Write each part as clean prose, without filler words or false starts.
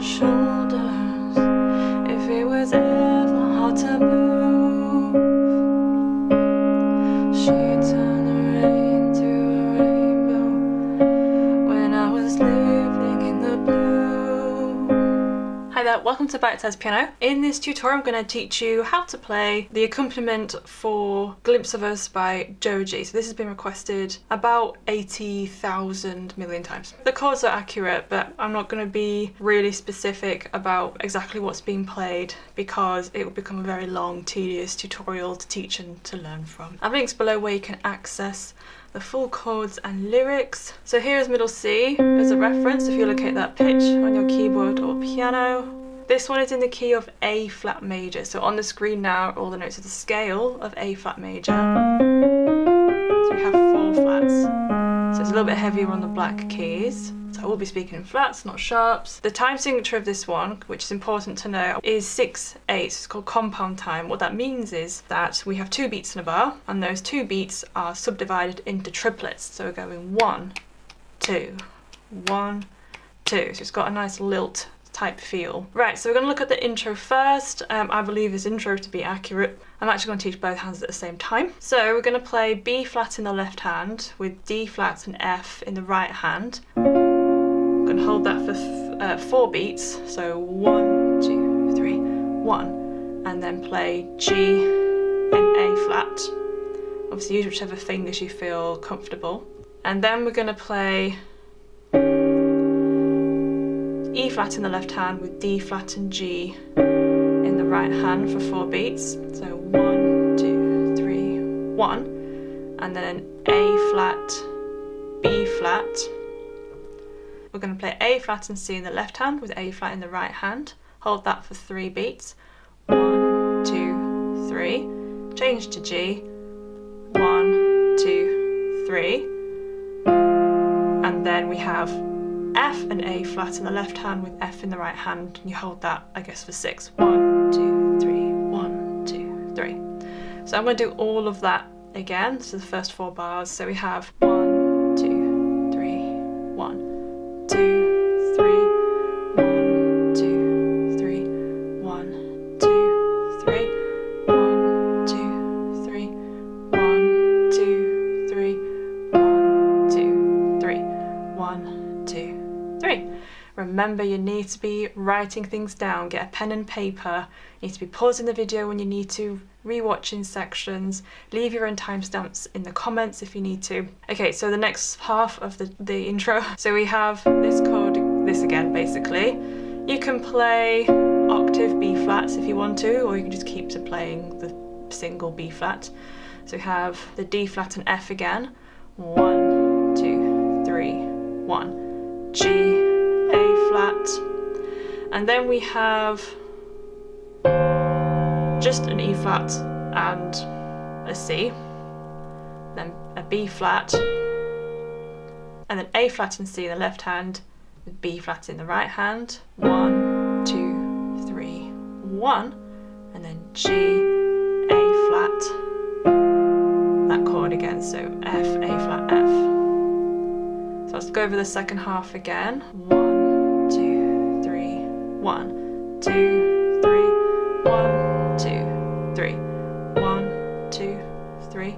shoulders. If it was ever hard to move, she'd turn the rain to a rainbow when I was living in the blue. Hi there, welcome to Bitesize Piano. In this tutorial I'm going to teach you how to play the accompaniment for Glimpse of Us by Joji. So this has been requested about 80,000 million times. The chords are accurate, but I'm not going to be really specific about exactly what's being played because it will become a very long, tedious tutorial to teach and to learn from. I have links below where you can access the full chords and lyrics. So here is middle C as a reference if you locate that pitch on your keyboard or piano. This one is in the key of A flat major. So on the screen now all the notes of the scale of A flat major. So we have 4 flats. So it's a little bit heavier on the black keys. So I will be speaking in flats, not sharps. The time signature of this one, which is important to know, is 6/8. It's called compound time. What that means is that we have 2 beats in a bar, and those 2 beats are subdivided into triplets. So we're going 1, 2, 1, 2. So it's got a nice lilt type feel. Right, so we're going to look at the intro first. I believe this intro to be accurate. I'm actually going to teach both hands at the same time. So we're going to play B flat in the left hand with D flat and F in the right hand. I'm going to hold that for 4 beats. So 1, 2, 3, 1, and then play G and A flat. Obviously use whichever fingers you feel comfortable. And then we're going to play E flat in the left hand with D flat and G in the right hand for 4 beats. So 1, 2, 3, 1, and then A flat, B flat. We're going to play A flat and C in the left hand with A flat in the right hand. Hold that for 3 beats. 1, 2, 3. Change to G. 1, 2, 3. And then we have F and A flat in the left hand with F in the right hand, and you hold that, I guess, for 6. 1, 2, 3, 1, 2, 3. So I'm going to do all of that again. This is the first 4 bars. So we have 1, 2, 3, 1, 2, 3, 1, 2, 3, 1, 2, 3, 1, 2, 3, 1, 2, 3, 1, 2, 3, 1, 2, 3. Remember, you need to be writing things down. Get a pen and paper. You need to be pausing the video when you need to, rewatching sections. Leave your own timestamps in the comments if you need to. Okay, so the next half of the intro. So we have this chord, this again basically. You can play octave B flats if you want to, or you can just keep to playing the single B flat. So we have the D flat and F again. 1, 2, 3, 1. G, A flat, and then we have just an E flat and a C, then a B flat, and then A flat and C in the left hand with B flat in the right hand. 1, 2, 3, 1, and then G, A flat, that chord again, so F, A flat, F. So let's go over the second half again. 1, 2, 3, 1, 2, 3, 1, 2, 3, 1, 2, 3,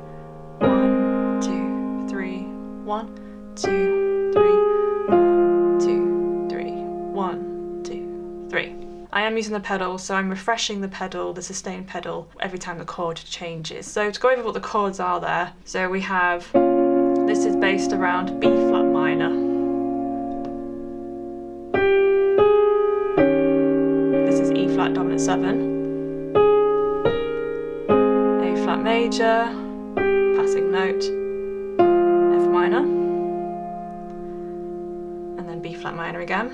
1, 2, 3, 1, 2, 3, 1, 2, 3, 1, 2, 3. I am using the pedal, so I'm refreshing the pedal, the sustain pedal, every time the chord changes. So to go over what the chords are there, so we have, this is based around B flat minor. This is E flat dominant 7. A flat major, passing note, F minor, and then B flat minor again.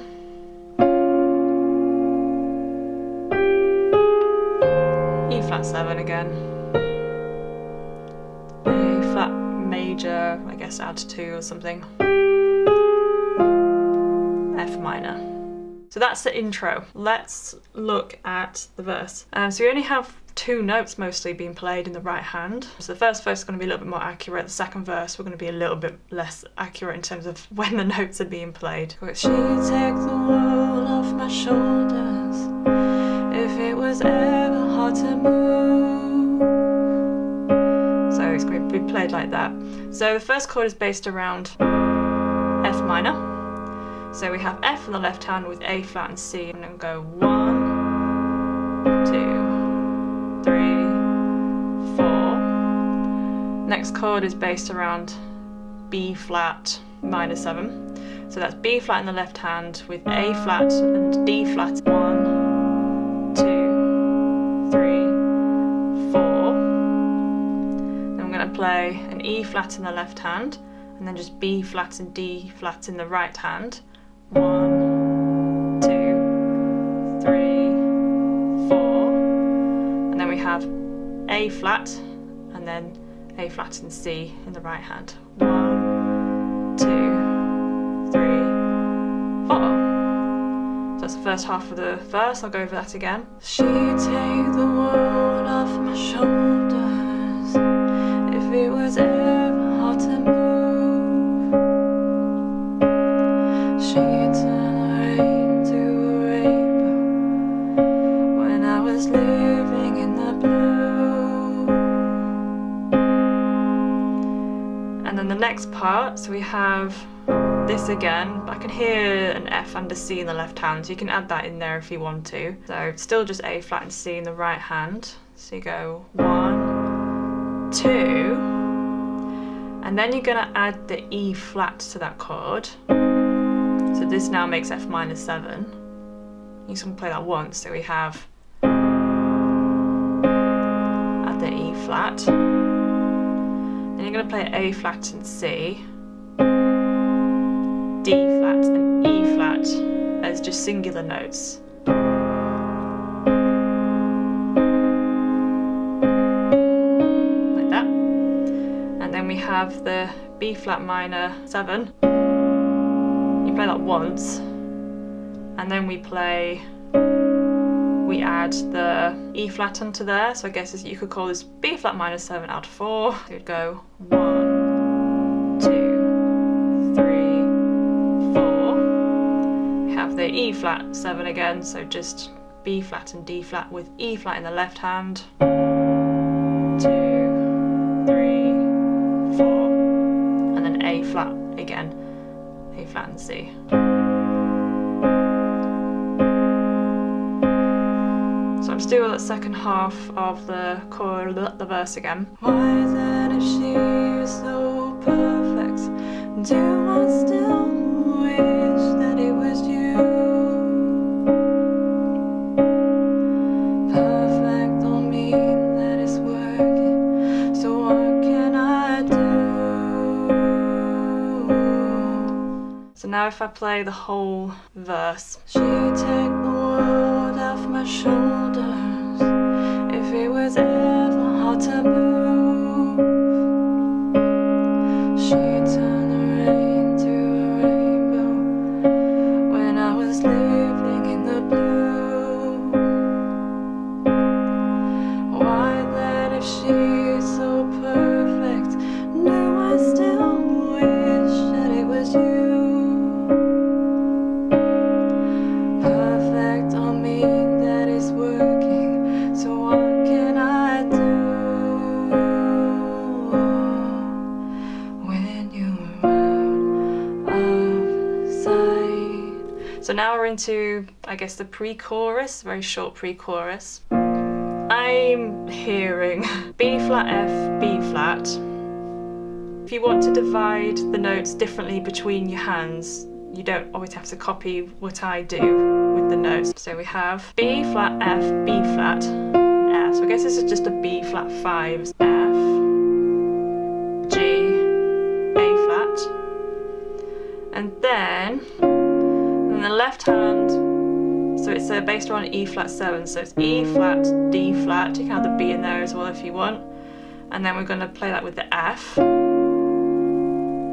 E flat 7 again. A flat major, I guess add 2 or something. F minor. So that's the intro. Let's look at the verse. So we only have two notes mostly being played in the right hand. So the first verse is going to be a little bit more accurate. The second verse we're going to be a little bit less accurate in terms of when the notes are being played. She take the world off my shoulders if it was ever hard to move. So it's going to be played like that. So the first chord is based around F minor. So we have F on the left hand with A flat and C, and then go 1, 2, 3, 4. Next chord is based around B flat minor 7. So that's B flat in the left hand with A flat and D flat. 1, 2, 3, 4. Then I'm going to play an E flat in the left hand, and then just B flat and D flat in the right hand. 1, 2, 3, 4. And then we have A flat and then A flat and C in the right hand. 1, 2, 3, 4. So that's the first half of the verse. I'll go over that again. She'd take the world off my shoulders if it was ever hard to move. She'd turn the rain to a rainbow when I was living in the blue. And then the next part, so we have this again. I can hear an F and a C in the left hand, so you can add that in there if you want to. So it's still just A flat and C in the right hand. So you go 1, 2, and then you're going to add the E flat to that chord. So this now makes F minor 7. You just want to play that once. So we have add the E flat. Then you're going to play A flat and C, D flat and E flat as just singular notes. Like that. And then we have the B flat minor 7. You play that once, and then we add the E flat onto there. So I guess you could call this B flat minor 7 out of 4. So you'd go 1, 2, 3, 4. We have the E flat 7 again, so just B flat and D flat with E flat in the left hand. 2, 3, 4, and then A flat again. A flat and C. So I'm just doing that second half of the chord, the verse again. Why then, if she is so perfect, do I still wish that it was you? Perfect don't mean that it's working, so what can I do? So now if I play the whole verse. She'd take the world off my shoulders if it was ever hard to move. She'd turn the rain to a rainbow when I was living in the blue. Why then, if she's so perfect, do I still wish that it was you? So now we're into, I guess, the pre-chorus, very short pre-chorus. I'm hearing B flat, F, B flat. If you want to divide the notes differently between your hands, you don't always have to copy what I do with the notes. So we have B flat, F, B flat, and F. So I guess this is just a B flat 5, F, G, A flat, and then on the left hand, so it's based around E flat 7, so it's E flat, D flat. You can have the B in there as well if you want. And then we're going to play that with the F,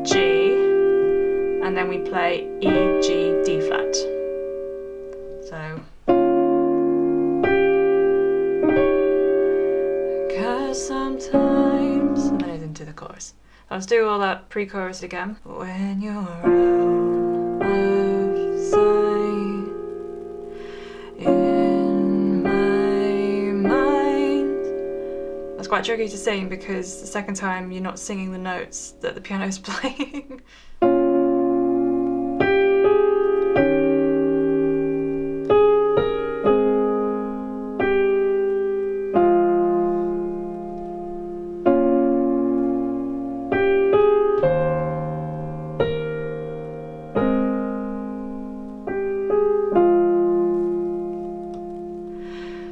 G, and then we play E, G, D flat. So Let's do all that pre-chorus again. When you're out of sight in my mind. That's quite tricky to sing because the second time you're not singing the notes that the piano is playing.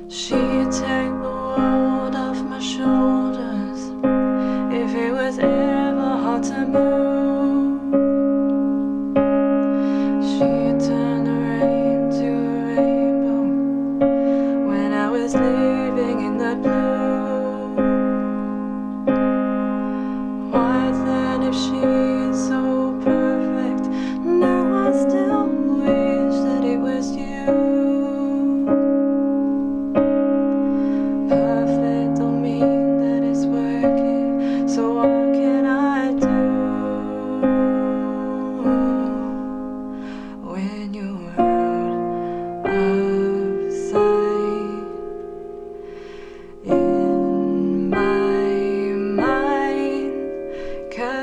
She'd take the world off my shoulders if it was ever hard to move. She'd turn the rain to a rainbow when I was living in the blue. Why then, if she's so perfect, now I still wish that it was you.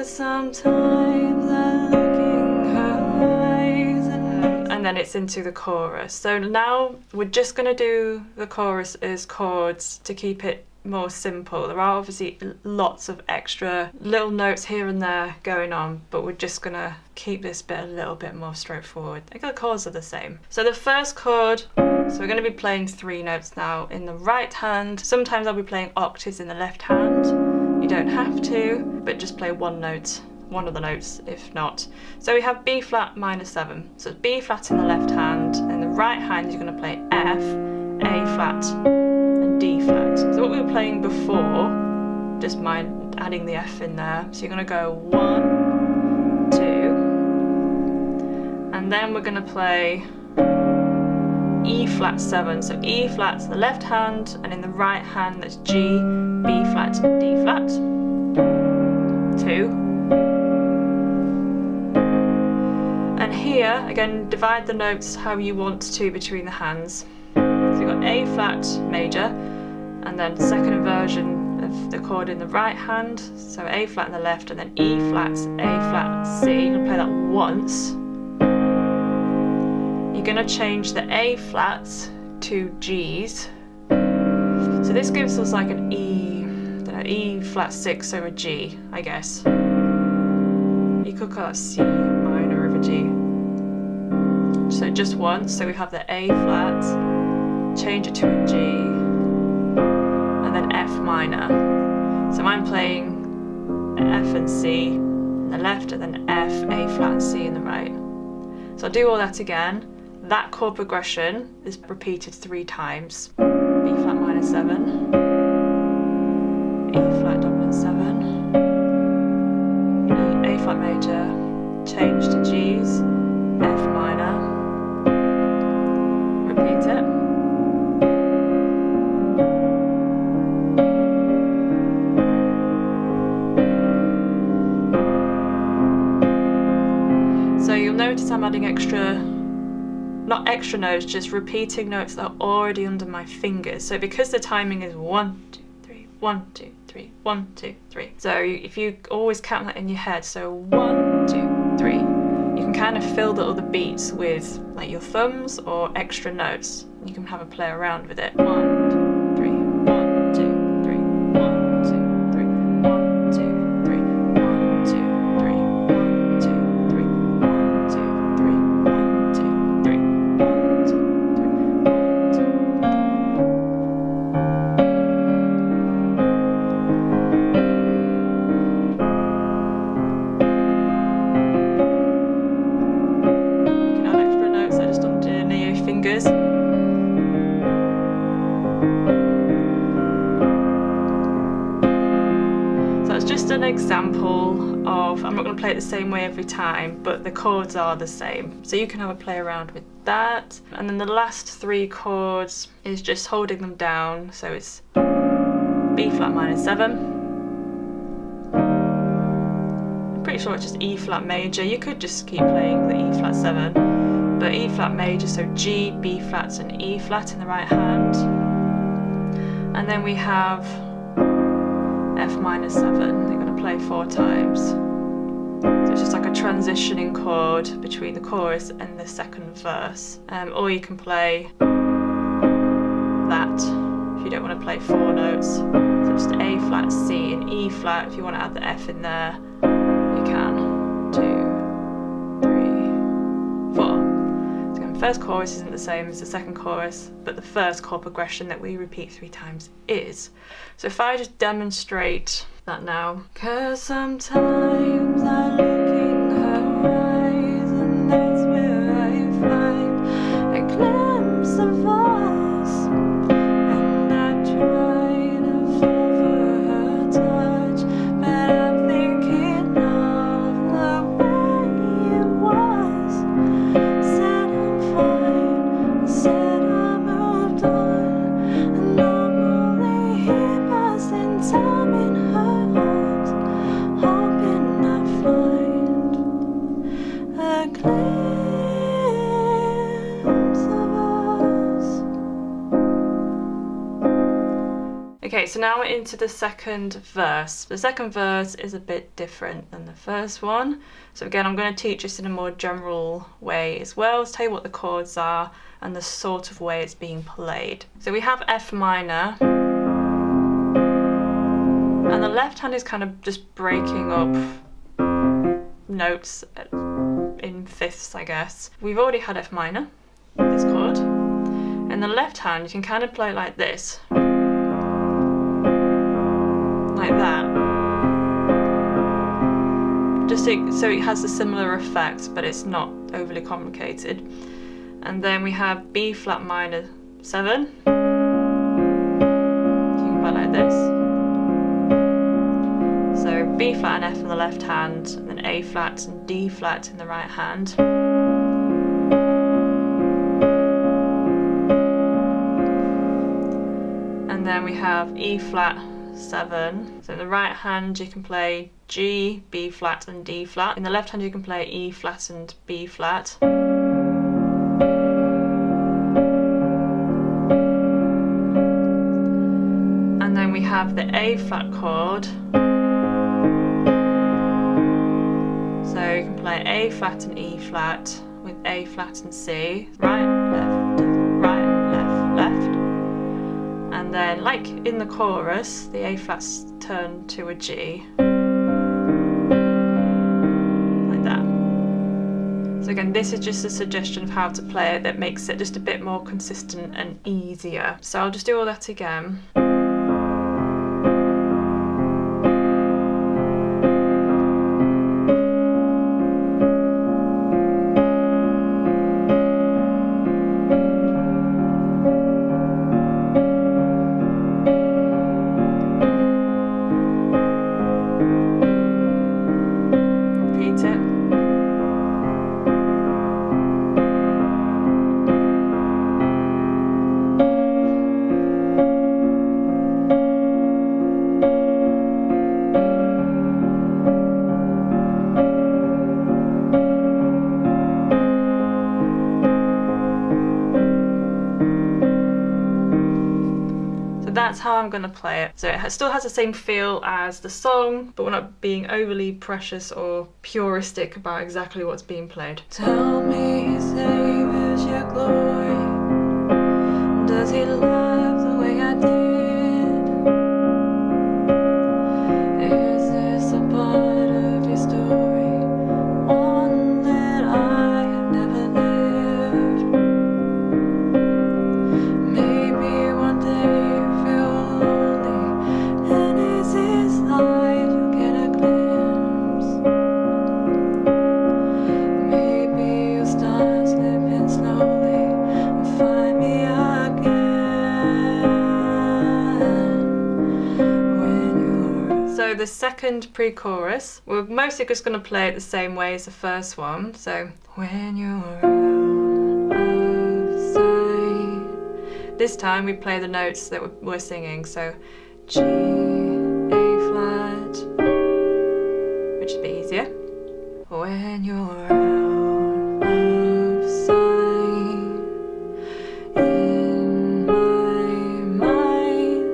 Sometimes I look in her eyes and then it's into the chorus. So now we're just going to do the chorus as chords to keep it more simple. There are obviously lots of extra little notes here and there going on, but we're just going to keep this bit a little bit more straightforward. I think the chords are the same. So the first chord, so we're going to be playing 3 notes now in the right hand. Sometimes I'll be playing octaves in the left hand. You don't have to, but just play one note, one of the notes if not. So we have B flat minor 7. So it's B flat in the left hand, and in the right hand you're going to play F, A flat, and D flat. So what we were playing before, just mind adding the F in there. So you're going to go 1, 2, and then we're going to play E flat 7. So E flat's the left hand, and in the right hand that's G, B flat, and D flat. 2. And here, again, divide the notes how you want to between the hands. So you've got A flat major, and then second inversion of the chord in the right hand. So A flat in the left, and then E flat, A flat, C. You're going to play that once. You're going to change the A flats to G's. So this gives us like an E flat 6 over G, I guess. You could call that C minor over G. So just once, so we have the A flat, change it to a G, and then F minor. So I'm playing F and C in the left, and then F, A flat, and C in the right. So I'll do all that again. That chord progression is repeated 3 times. B flat minor 7, E flat dominant 7, A flat major, change to G's, F minor, repeat it. So you'll notice I'm adding not extra notes, just repeating notes that are already under my fingers. So because the timing is 1, 2, 3, 1, 2, 3, 1, 2, 3. So if you always count that in your head, so 1, 2, 3, you can kind of fill the other beats with like your thumbs or extra notes. You can have a play around with it. 1, 2, 3, 1, 2, 3, 1, 2, 3, 1, 2, 3, 1, 2, 3, 1, 2, 3, 1, 2, 3, 1, 2, 3, 1, 2, 3, 1, 2, 3. Fingers. So it's just an example of, I'm not going to play it the same way every time, but the chords are the same. So you can have a play around with that. And then the last 3 chords is just holding them down. So it's B flat minor 7, pretty sure it's just E flat major. You could just keep playing the E flat 7, but E flat major, so G, B flat and E flat in the right hand. And then we have F minor 7, they're going to play 4 times. So it's just like a transitioning chord between the chorus and the second verse. Or you can play that if you don't want to play 4 notes. So just A flat, C and E flat. If you want to add the F in there, you can. 2, 3, 4. So the first chorus isn't the same as the second chorus, but the first chord progression that we repeat 3 times is. So if I just demonstrate that now. 'Cause sometimes I look in her eyes and that's where I find a glimpse of us, and I try to fall for her touch, but I'm thinking of the way it was. Said I'm fine, said I moved on, and I'm only here passing time in her arms, hoping I find a glimpse of us. Okay, so now we're into the second verse. The second verse is a bit different than the first one. So again, I'm going to teach this in a more general way as well, to tell you what the chords are and the sort of way it's being played. So we have F minor, and the left hand is kind of just breaking up notes in fifths, I guess. We've already had F minor, this chord. And the left hand, you can kind of play it like this. Like that. Just so it has a similar effect, but it's not overly complicated. And then we have B flat minor 7. So you can play like this. So B flat and F in the left hand, and then A flat and D flat in the right hand. And then we have E flat 7. So in the right hand you can play G, B flat and D flat. In the left hand you can play E flat and B flat. And then we have the A flat chord. So you can play A flat and E flat with A flat and C. Right, left, left. And then, like in the chorus, the A flats turn to a G. Like that. So again, this is just a suggestion of how to play it that makes it just a bit more consistent and easier. So I'll just do all that again. That's how I'm going to play it. So it still has the same feel as the song, but we're not being overly precious or puristic about exactly what's being played. Tell me, say, where's your glory? Does he love the way I did? Is this a part of your story? One that I have never lived? Maybe one day the second pre-chorus, we're mostly just going to play it the same way as the first one. So when you're out of sight, this time we play the notes that we're singing. So G, A flat, which is a bit easier. when you're out of sight in my mind.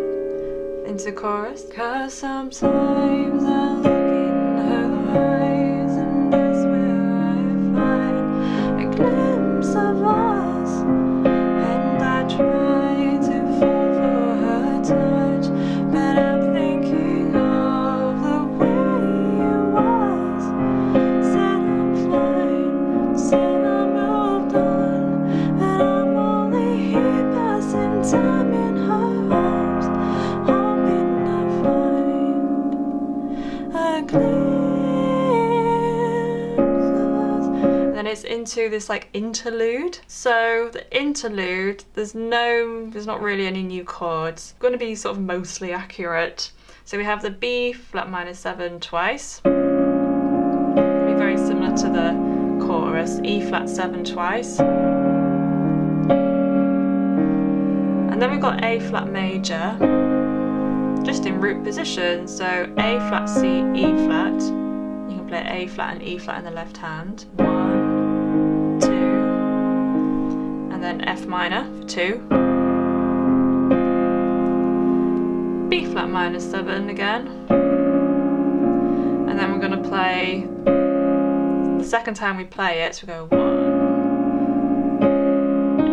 Into chorus. 'Cause sometimes I look in her eyes and that's where I find a glimpse of us, and I try to fall for her touch, but I'm thinking of the way it was. Said I'm fine, said I moved on, but I'm only here passing time in her arms, hoping I find a glimpse of us. And then it's into this like interlude. So the interlude, there's not really any new chords. It's going to be sort of mostly accurate. So we have the B flat minor 7 twice. It'll be very similar to the chorus. E flat 7 twice. And then we've got A flat major, just in root position. So A flat C, E flat. You can play A flat and E flat in the left hand. 1, 2, and then F minor for 2. B flat minor 7 again. And then we're going to play, the second time we play it, so we go 1,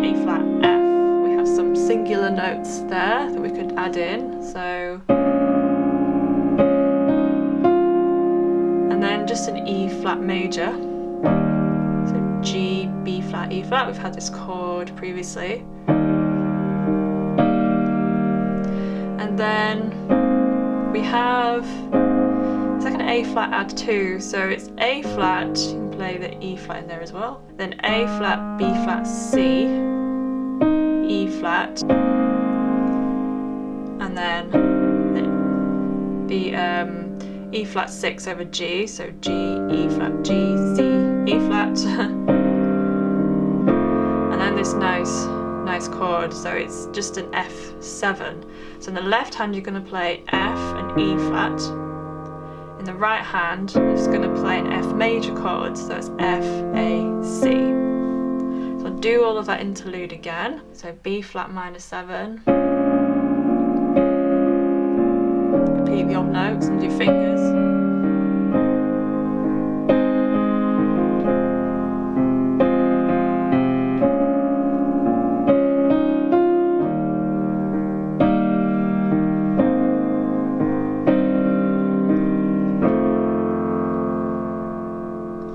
A flat, F. We have some singular notes there that we could add in. So, and then just an E flat major. So G, B flat, E flat. We've had this chord previously. And then we have, it's like an A flat add 2, so it's A flat, you can play the E flat in there as well. Then A flat, B flat, C, E flat, and then the E flat 6 over G, so G, E flat, G, C, E flat. And then this nice chord, so it's just an F7. So in the left hand you're going to play F and E flat. In the right hand you're just going to play an F major chord, so it's F, A, C. So I'll do all of that interlude again. So B flat minor 7. Repeat the odd notes and do fingers.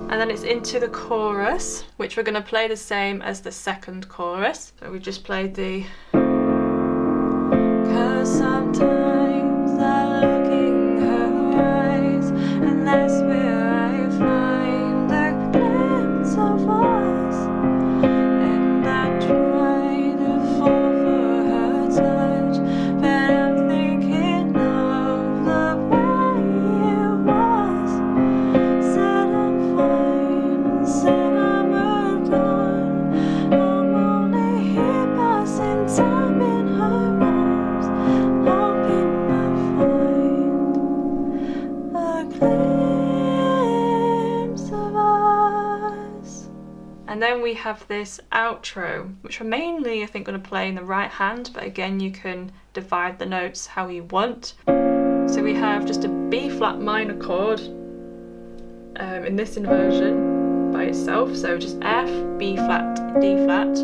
And then it's into the chorus, which we're going to play the same as the second chorus. So we just played the 'cause sometimes I look in her eyes and that's where I find a glimpse of us, and I try to fall for her touch, but I'm thinking of the way it was. Said I'm fine, said I moved on, I'm only here passing time in her arms, hoping I find a glimpse of us. And then we have this outro, which we're mainly, I think, going to play in the right hand, but again you can divide the notes how you want. So we have just a B flat minor chord in this inversion by itself, so just F, B flat, D flat.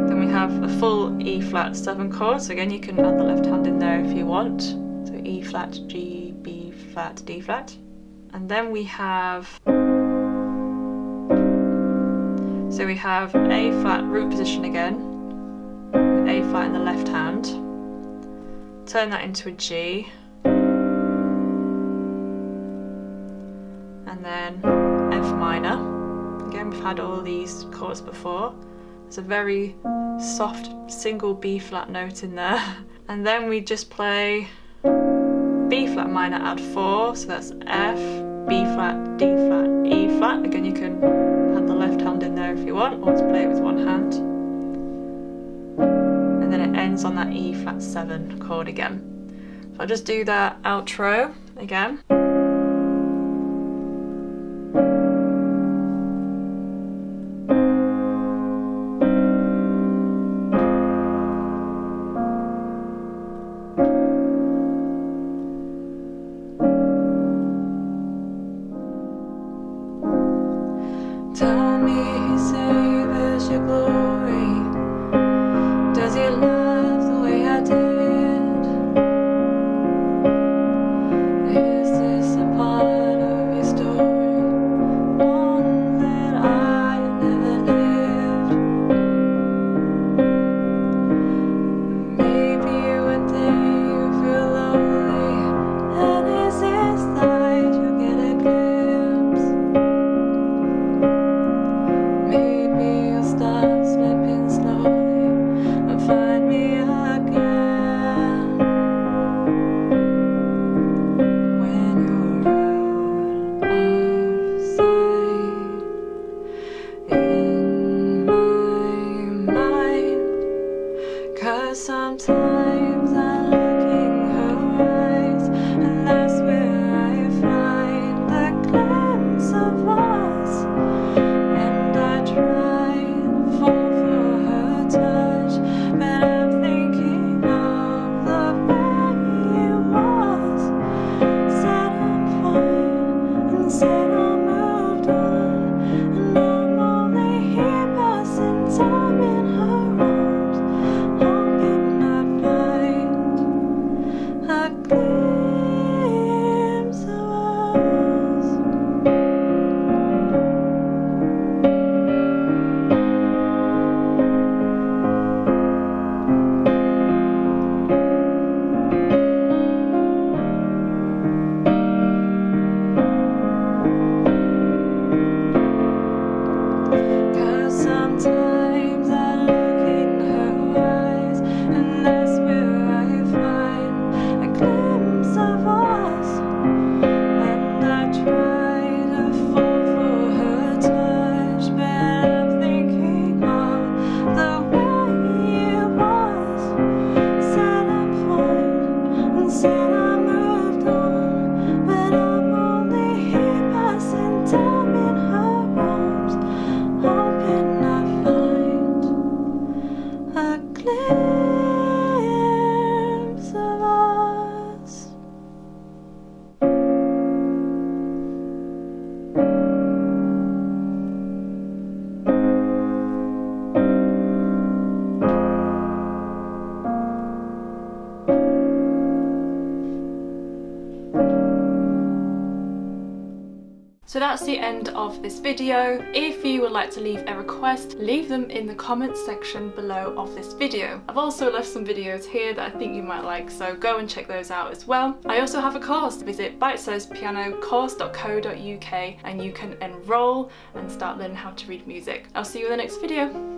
Then we have a full E flat 7 chord, so again you can add the left hand in there if you want. So E flat, G, B flat, D flat. And then we have, so we have A flat root position again, with A flat in the left hand. Turn that into a G. And then F minor. Again, we've had all these chords before. There's a very soft single B flat note in there. And then we just play B flat minor add 4, so that's F, B flat, D flat, E flat. Again, you can add the left hand in there if you want, or just play it with one hand. And then it ends on that E flat 7 chord again. I'll just do that outro again. Tell me he savors your glory. Does he love the way I did? Is this a part of your story? One that I never lived? Maybe one day you feel lonely, and is this light you get a glimpse? Maybe you'll start slipping slowly and find me again when you're out of sight in my mind. 'Cause sometimes I look in her eyes, and that's where I find the glimpse of us. And I try to fall for her touch, but I'm thinking of the way it was. Said I'm fine and said I moved on, and I'm only here passing time in her arms, hoping I find a glimpse of us. Cause sometimes I look in her eyes, and that's where I find a glimpse of us. And I try to fall for her touch, but I'm thinking of the way it was. Said I'm fine and said I moved on, but I'm only here passing time in her arms, hoping I find a glimpse of us. So that's the end of this video. If you would like to leave a request, leave them in the comments section below of this video. I've also left some videos here that I think you might like, so go and check those out as well. I also have a course. Visit bitesizepianocourse.co.uk and you can enroll and start learning how to read music. I'll see you in the next video.